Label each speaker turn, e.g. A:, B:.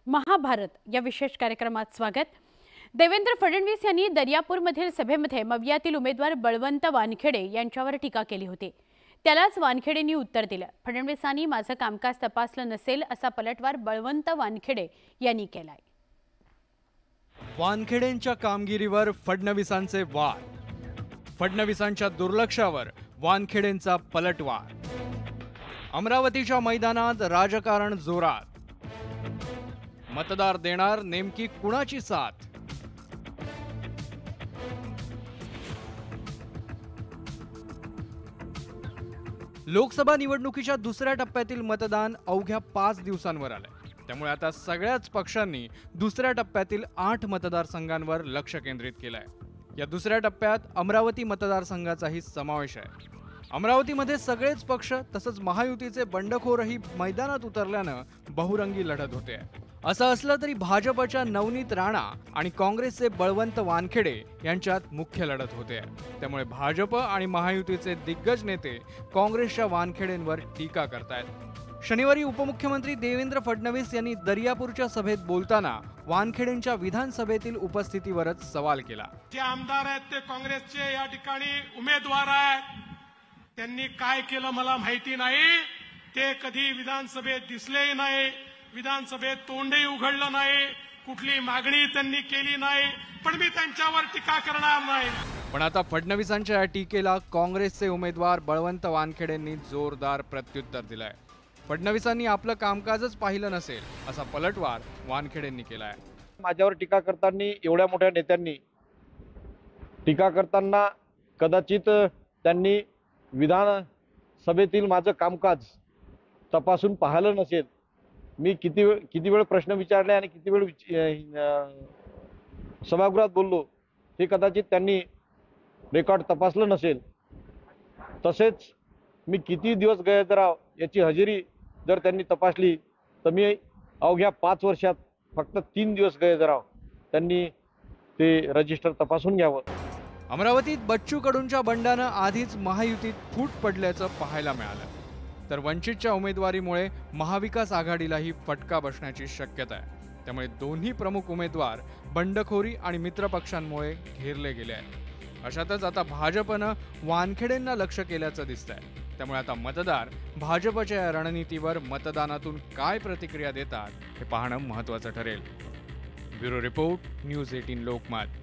A: महाभारत या विशेष कार्यक्रमात स्वागत। देवेंद्र फडणवीस यांनी दर्यापूरमधील सभेमध्ये मवियातील उमेदवार बळवंत वानखेडे यांच्यावर टीका केली होती। त्यालाच वानखेडेंनी उत्तर दिलं। फडणवीसांनी माझं कामकाज तपासलं नसेल असा पलटवार बळवंत वानखेडे यांनी केलाय।
B: वानखेडेंच्या कामगिरीवर फडणवीसांचे वार, फडणवीसांच्या दुर्लक्षावर वानखेडेंचा पलटवार। अमरावतीच्या मैदानात राजकारण जोरात, मतदार देणार नेमकी कुणाची साथ? लोकसभा निवडणुकीच्या दुसऱ्या टप्प्यातील मतदान अवघ्या 5 दिवसांवर आले। त्यामुळे आता सगळ्याच पक्षांनी दुसऱ्या टप्प्यातील 8 मतदारसंघांवर लक्ष केंद्रित केलंय। या दुसऱ्या टप्प्यात अमरावती मतदारसंघाचाही समावेश आहे। अमरावतीमध्ये सगळेच पक्ष तसंच महायुतीचे बंडखोरही मैदानात उतरल्यानं बहुरंगी लढत होते। असं असलं तरी भाजपच्या नवनीत राणा आणि काँग्रेसचे बळवंत वानखेडे यांच्यात मुख्य लढत होते। त्यामुळे भाजप आणि महायुतीचे दिग्गज नेते काँग्रेसच्या वानखेडेंवर टीका करतायत। शनिवारी उपमुख्यमंत्री देवेंद्र फडणवीस यांनी दर्यापूरच्या सभेत बोलताना वानखेडेंच्या विधानसभेतील उपस्थितीवरच सवाल केला।
C: जे आमदार आहेत ते काँग्रेसचे या ठिकाणी उमेदवार आहेत, त्यांनी काय केलं मला माहिती नाही। ते कधी विधानसभेत दिसले नाही, विधानसभेत तोंडही उघडलं नाही, कुठली मागणी त्यांनी केली नाही, पण मी त्यांच्यावर टीका करणार नाही।
B: पण आता फडणवीसांच्या या टीकेला काँग्रेसचे उमेदवार बळवंत वानखेडेंनी जोरदार प्रत्युत्तर दिलंय। फडणवीसांनी आपलं कामकाजच पाहिलं नसेल असा पलटवार वानखेडेंनी केलाय।
D: माझ्यावर टीका करताना एवढ्या मोठ्या नेत्यांनी टीका करताना कदाचित त्यांनी विधानसभेतील माझं कामकाज तपासून पाहिलं नसेल। मी किती वेळ प्रश्न विचारले आणि किती वेळ सभागृहात बोललो हे कदाचित त्यांनी रेकॉर्ड तपासलं नसेल। तसेच मी किती दिवस गैरहजर याची हजेरी जर त्यांनी तपासली तर मी अवघ्या 5 वर्षात फक्त 3 दिवस गैरहजर त्यांनी ते रजिस्टर तपासून घ्यावं।
B: अमरावतीत बच्चू कडूंच्या बंडानं आधीच महायुतीत फूट पडल्याचं पाहायला मिळालं, तर वंचितच्या उमेदवारीमुळे महाविकास आघाडीलाही फटका बसण्याची शक्यता आहे। त्यामुळे दोन्ही प्रमुख उमेदवार बंडखोरी आणि मित्रपक्षांमुळे घेरले गेले आहेत। अशातच आता भाजपनं वानखेडेंना लक्ष केल्याचं दिसतंय। त्यामुळे आता मतदार भाजपच्या या रणनीतीवर मतदानातून काय प्रतिक्रिया देतात हे पाहणं महत्त्वाचं ठरेल। Bureau report, news 18 Lokmat.